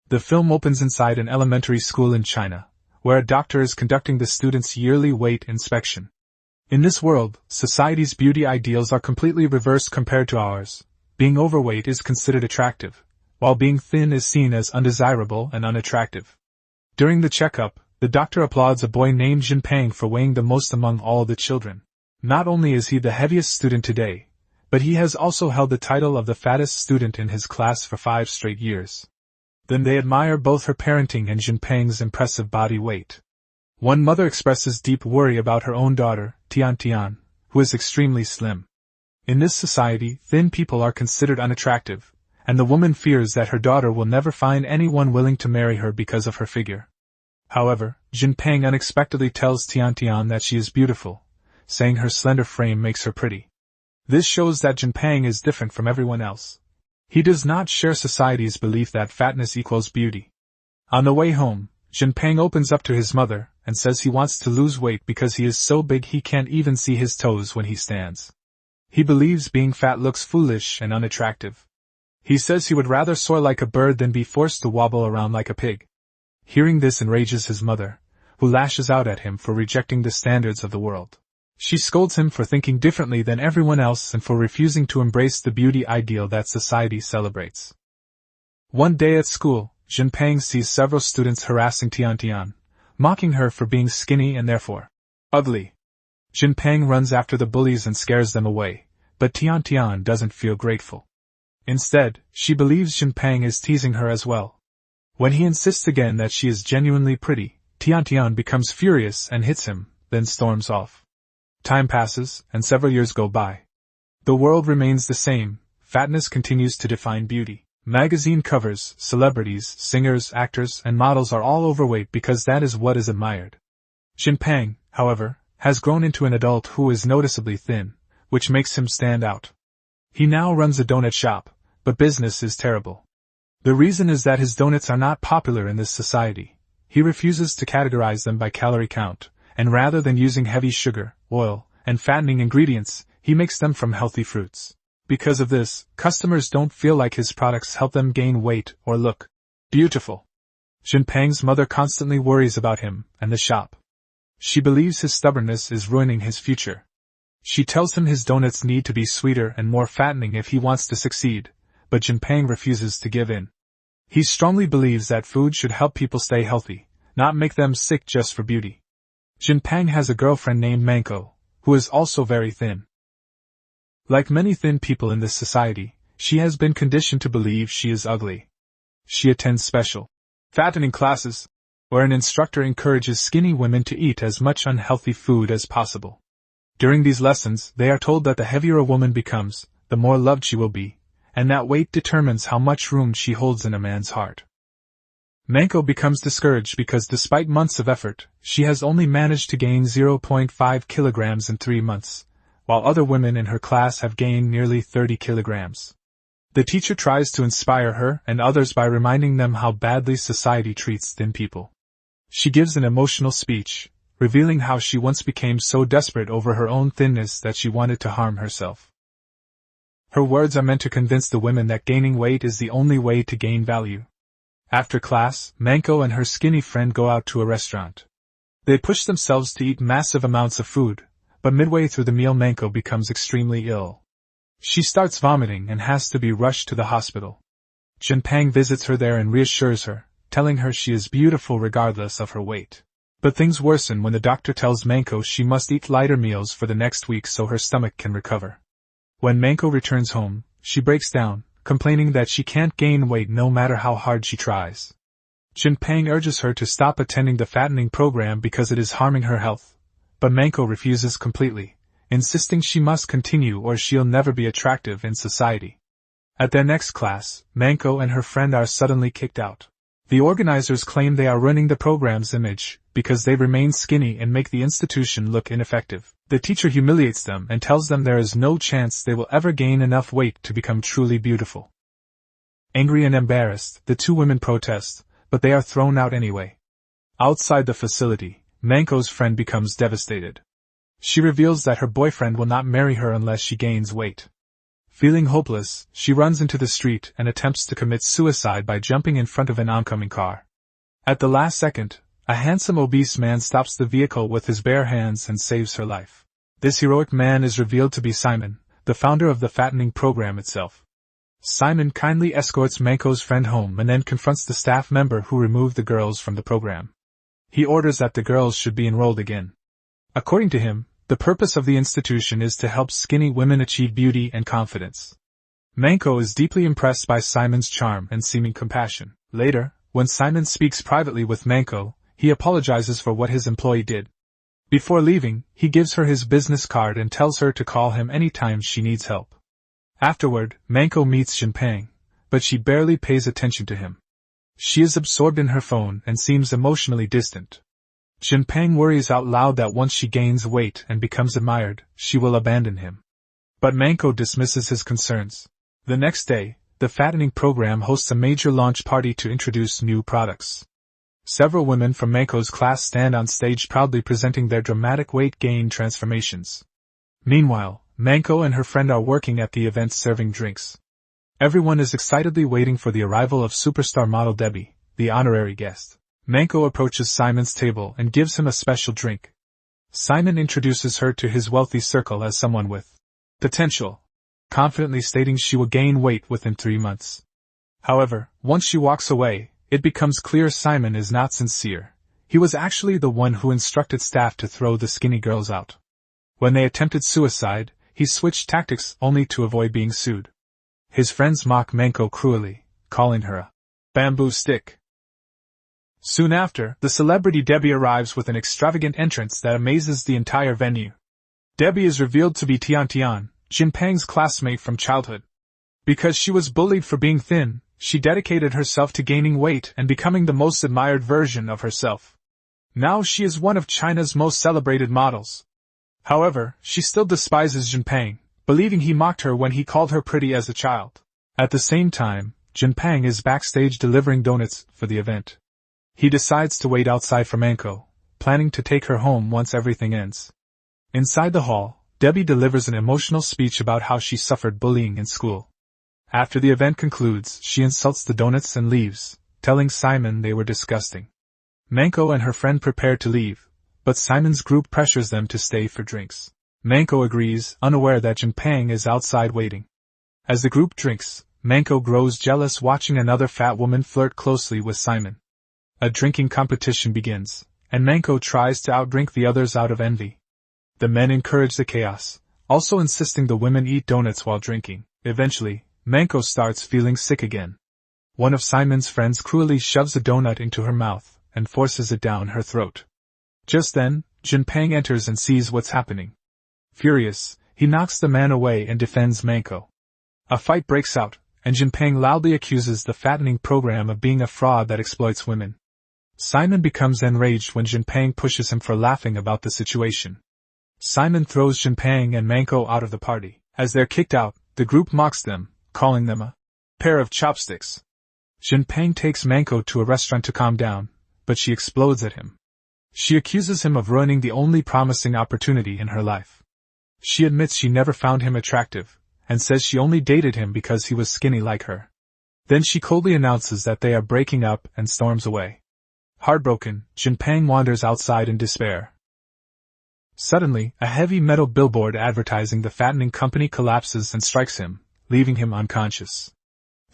The film opens inside an elementary school in China, where a doctor is conducting the students' yearly weight inspection. In this world, society's beauty ideals are completely reversed compared to ours. Being overweight is considered attractive, while being thin is seen as undesirable and unattractive. During the checkup, the doctor applauds a boy named Jinpeng for weighing the most among all the children. Not only is he the heaviest student today, but he has also held the title of the fattest student in his class for 5 straight years. Then they admire both her parenting and Jinpeng's impressive body weight. One mother expresses deep worry about her own daughter, Tian, who is extremely slim. In this society, thin people are considered unattractive, and the woman fears that her daughter will never find anyone willing to marry her because of her figure. However, Jinpeng unexpectedly tells Tian that she is beautiful, saying her slender frame makes her pretty. This shows that Jinpeng is different from everyone else. He does not share society's belief that fatness equals beauty. On the way home, Jinpeng opens up to his mother and says he wants to lose weight because he is so big he can't even see his toes when he stands. He believes being fat looks foolish and unattractive. He says he would rather soar like a bird than be forced to wobble around like a pig. Hearing this enrages his mother, who lashes out at him for rejecting the standards of the world. She scolds him for thinking differently than everyone else and for refusing to embrace the beauty ideal that society celebrates. One day at school, Jinpeng sees several students harassing Tian, mocking her for being skinny and therefore ugly. Jinpeng runs after the bullies and scares them away, but Tian doesn't feel grateful. Instead, she believes Jinpeng is teasing her as well. When he insists again that she is genuinely pretty, Tian becomes furious and hits him, then storms off. Time passes, and several years go by. The world remains the same. Fatness continues to define beauty. Magazine covers, celebrities, singers, actors, and models are all overweight because that is what is admired. Jinpeng, however, has grown into an adult who is noticeably thin, which makes him stand out. He now runs a donut shop, but business is terrible. The reason is that his donuts are not popular in this society. He refuses to categorize them by calorie count, and rather than using heavy sugar, oil, and fattening ingredients, he makes them from healthy fruits. Because of this, customers don't feel like his products help them gain weight or look beautiful. Jinpeng's mother constantly worries about him and the shop. She believes his stubbornness is ruining his future. She tells him his donuts need to be sweeter and more fattening if he wants to succeed, but Jinpeng refuses to give in. He strongly believes that food should help people stay healthy, not make them sick just for beauty. Jinpeng has a girlfriend named Manko, who is also very thin. Like many thin people in this society, she has been conditioned to believe she is ugly. She attends special fattening classes, where an instructor encourages skinny women to eat as much unhealthy food as possible. During these lessons, they are told that the heavier a woman becomes, the more loved she will be, and that weight determines how much room she holds in a man's heart. Manko becomes discouraged because despite months of effort, she has only managed to gain 0.5 kilograms in 3 months, while other women in her class have gained nearly 30 kilograms. The teacher tries to inspire her and others by reminding them how badly society treats thin people. She gives an emotional speech, revealing how she once became so desperate over her own thinness that she wanted to harm herself. Her words are meant to convince the women that gaining weight is the only way to gain value. After class, Manko and her skinny friend go out to a restaurant. They push themselves to eat massive amounts of food, but midway through the meal Manko becomes extremely ill. She starts vomiting and has to be rushed to the hospital. Jinpeng visits her there and reassures her, telling her she is beautiful regardless of her weight. But things worsen when the doctor tells Manko she must eat lighter meals for the next week so her stomach can recover. When Manko returns home, she breaks down, complaining that she can't gain weight no matter how hard she tries. Jinpeng urges her to stop attending the fattening program because it is harming her health, but Manko refuses completely, insisting she must continue or she'll never be attractive in society. At their next class, Manko and her friend are suddenly kicked out. The organizers claim they are ruining the program's image because they remain skinny and make the institution look ineffective. The teacher humiliates them and tells them there is no chance they will ever gain enough weight to become truly beautiful. Angry and embarrassed, the two women protest, but they are thrown out anyway. Outside the facility, Manko's friend becomes devastated. She reveals that her boyfriend will not marry her unless she gains weight. Feeling hopeless, she runs into the street and attempts to commit suicide by jumping in front of an oncoming car. At the last second, a handsome obese man stops the vehicle with his bare hands and saves her life. This heroic man is revealed to be Simon, the founder of the fattening program itself. Simon kindly escorts Manko's friend home and then confronts the staff member who removed the girls from the program. He orders that the girls should be enrolled again. According to him, the purpose of the institution is to help skinny women achieve beauty and confidence. Manko is deeply impressed by Simon's charm and seeming compassion. Later, when Simon speaks privately with Manko, he apologizes for what his employee did. Before leaving, he gives her his business card and tells her to call him anytime she needs help. Afterward, Manko meets Jinpeng, but she barely pays attention to him. She is absorbed in her phone and seems emotionally distant. Jinpeng worries out loud that once she gains weight and becomes admired, she will abandon him. But Manko dismisses his concerns. The next day, the fattening program hosts a major launch party to introduce new products. Several women from Manko's class stand on stage proudly presenting their dramatic weight gain transformations. Meanwhile, Manko and her friend are working at the event serving drinks. Everyone is excitedly waiting for the arrival of superstar model Debbie, the honorary guest. Manko approaches Simon's table and gives him a special drink. Simon introduces her to his wealthy circle as someone with potential, confidently stating she will gain weight within 3 months. However, once she walks away, it becomes clear Simon is not sincere. He was actually the one who instructed staff to throw the skinny girls out. When they attempted suicide, he switched tactics only to avoid being sued. His friends mock Manko cruelly, calling her a bamboo stick. Soon after, the celebrity Debbie arrives with an extravagant entrance that amazes the entire venue. Debbie is revealed to be Tian, Jinpeng's classmate from childhood. Because she was bullied for being thin, she dedicated herself to gaining weight and becoming the most admired version of herself. Now she is one of China's most celebrated models. However, she still despises Jinpeng, believing he mocked her when he called her pretty as a child. At the same time, Jinpeng is backstage delivering donuts for the event. He decides to wait outside for Manko, planning to take her home once everything ends. Inside the hall, Debbie delivers an emotional speech about how she suffered bullying in school. After the event concludes, she insults the donuts and leaves, telling Simon they were disgusting. Manko and her friend prepare to leave, but Simon's group pressures them to stay for drinks. Manko agrees, unaware that Jinpeng is outside waiting. As the group drinks, Manko grows jealous watching another fat woman flirt closely with Simon. A drinking competition begins, and Manko tries to outdrink the others out of envy. The men encourage the chaos, also insisting the women eat donuts while drinking. Eventually, Manko starts feeling sick again. One of Simon's friends cruelly shoves a donut into her mouth and forces it down her throat. Just then, Jinpeng enters and sees what's happening. Furious, he knocks the man away and defends Manko. A fight breaks out, and Jinpeng loudly accuses the fattening program of being a fraud that exploits women. Simon becomes enraged when Jinpeng pushes him for laughing about the situation. Simon throws Jinpeng and Manko out of the party. As they're kicked out, the group mocks them, calling them a pair of chopsticks. Jinpeng takes Manko to a restaurant to calm down, but she explodes at him. She accuses him of ruining the only promising opportunity in her life. She admits she never found him attractive, and says she only dated him because he was skinny like her. Then she coldly announces that they are breaking up and storms away. Heartbroken, Jinpeng wanders outside in despair. Suddenly, a heavy metal billboard advertising the fattening company collapses and strikes him, leaving him unconscious.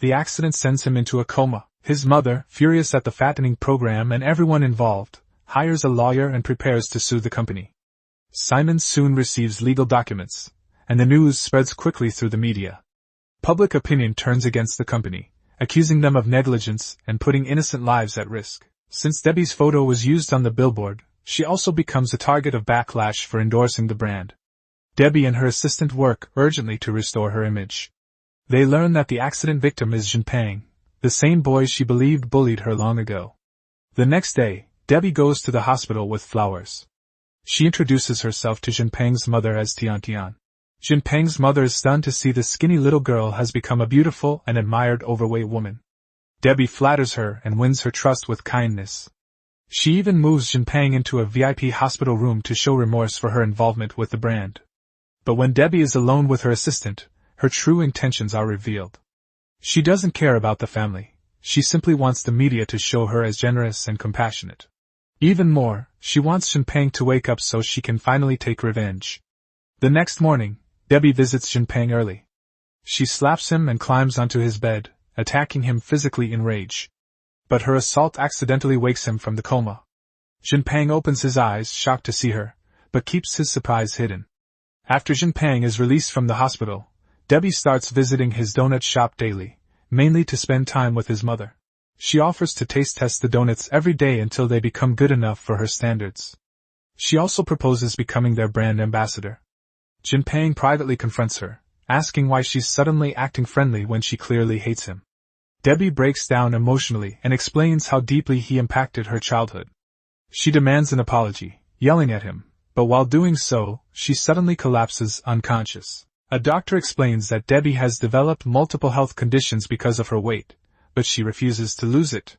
The accident sends him into a coma. His mother, furious at the fattening program and everyone involved, hires a lawyer and prepares to sue the company. Simon soon receives legal documents, and the news spreads quickly through the media. Public opinion turns against the company, accusing them of negligence and putting innocent lives at risk. Since Debbie's photo was used on the billboard, she also becomes a target of backlash for endorsing the brand. Debbie and her assistant work urgently to restore her image. They learn that the accident victim is Jinpeng, the same boy she believed bullied her long ago. The next day, Debbie goes to the hospital with flowers. She introduces herself to Jinpeng's mother as Tian. Jinpeng's mother is stunned to see the skinny little girl has become a beautiful and admired overweight woman. Debbie flatters her and wins her trust with kindness. She even moves Jinpeng into a VIP hospital room to show remorse for her involvement with the brand. But when Debbie is alone with her assistant, her true intentions are revealed. She doesn't care about the family, she simply wants the media to show her as generous and compassionate. Even more, she wants Jinpeng to wake up so she can finally take revenge. The next morning, Debbie visits Jinpeng early. She slaps him and climbs onto his bed, attacking him physically in rage. But her assault accidentally wakes him from the coma. Jinpeng opens his eyes, shocked to see her, but keeps his surprise hidden. After Jinpeng is released from the hospital, Debbie starts visiting his donut shop daily, mainly to spend time with his mother. She offers to taste test the donuts every day until they become good enough for her standards. She also proposes becoming their brand ambassador. Jinpeng privately confronts her, asking why she's suddenly acting friendly when she clearly hates him. Debbie breaks down emotionally and explains how deeply he impacted her childhood. She demands an apology, yelling at him, but while doing so, she suddenly collapses unconscious. A doctor explains that Debbie has developed multiple health conditions because of her weight, but she refuses to lose it.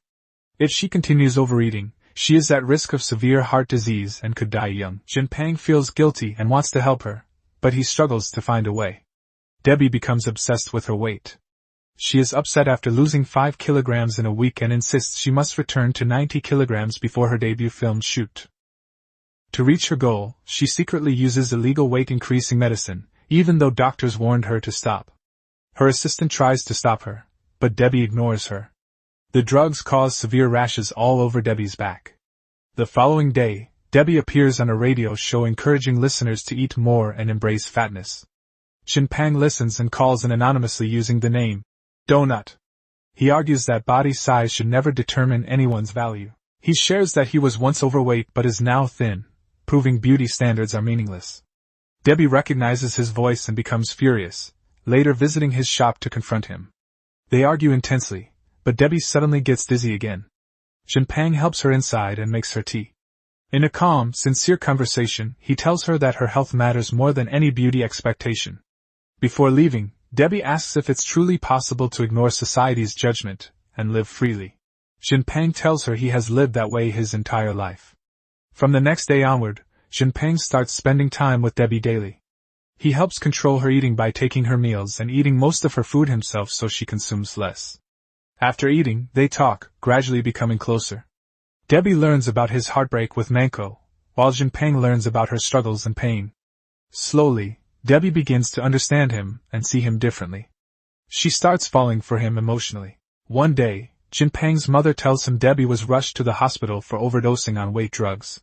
If she continues overeating, she is at risk of severe heart disease and could die young. Jinpeng feels guilty and wants to help her, but he struggles to find a way. Debbie becomes obsessed with her weight. She is upset after losing 5 kilograms in a week and insists she must return to 90 kilograms before her debut film shoot. To reach her goal, she secretly uses illegal weight-increasing medicine, even though doctors warned her to stop. Her assistant tries to stop her, but Debbie ignores her. The drugs cause severe rashes all over Debbie's back. The following day, Debbie appears on a radio show encouraging listeners to eat more and embrace fatness. Jinpeng listens and calls in anonymously using the name Donut. He argues that body size should never determine anyone's value. He shares that he was once overweight but is now thin, proving beauty standards are meaningless. Debbie recognizes his voice and becomes furious, later visiting his shop to confront him. They argue intensely, but Debbie suddenly gets dizzy again. Jinpeng helps her inside and makes her tea. In a calm, sincere conversation, he tells her that her health matters more than any beauty expectation. Before leaving, Debbie asks if it's truly possible to ignore society's judgment and live freely. Jinpeng tells her he has lived that way his entire life. From the next day onward, Jinpeng starts spending time with Debbie daily. He helps control her eating by taking her meals and eating most of her food himself so she consumes less. After eating, they talk, gradually becoming closer. Debbie learns about his heartbreak with Manko, while Jinpeng learns about her struggles and pain. Slowly, Debbie begins to understand him and see him differently. She starts falling for him emotionally. One day, Jinpeng's mother tells him Debbie was rushed to the hospital for overdosing on weight drugs.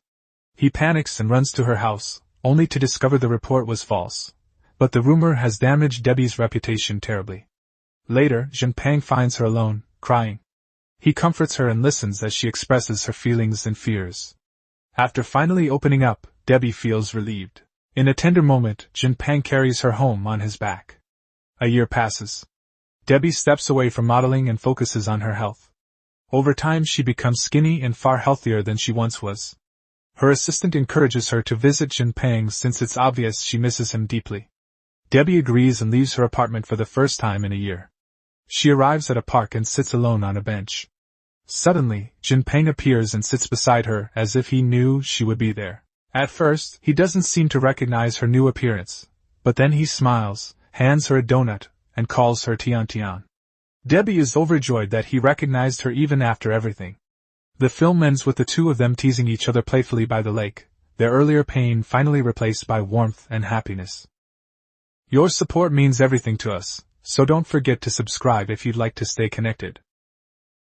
He panics and runs to her house, only to discover the report was false. But the rumor has damaged Debbie's reputation terribly. Later, Jinpeng finds her alone, crying. He comforts her and listens as she expresses her feelings and fears. After finally opening up, Debbie feels relieved. In a tender moment, Jinpeng carries her home on his back. A year passes. Debbie steps away from modeling and focuses on her health. Over time she becomes skinny and far healthier than she once was. Her assistant encourages her to visit Jinpeng since it's obvious she misses him deeply. Debbie agrees and leaves her apartment for the first time in a year. She arrives at a park and sits alone on a bench. Suddenly, Jinpeng appears and sits beside her as if he knew she would be there. At first, he doesn't seem to recognize her new appearance, but then he smiles, hands her a donut, and calls her Tian Tian. Debbie is overjoyed that he recognized her even after everything. The film ends with the two of them teasing each other playfully by the lake, their earlier pain finally replaced by warmth and happiness. Your support means everything to us, so don't forget to subscribe if you'd like to stay connected.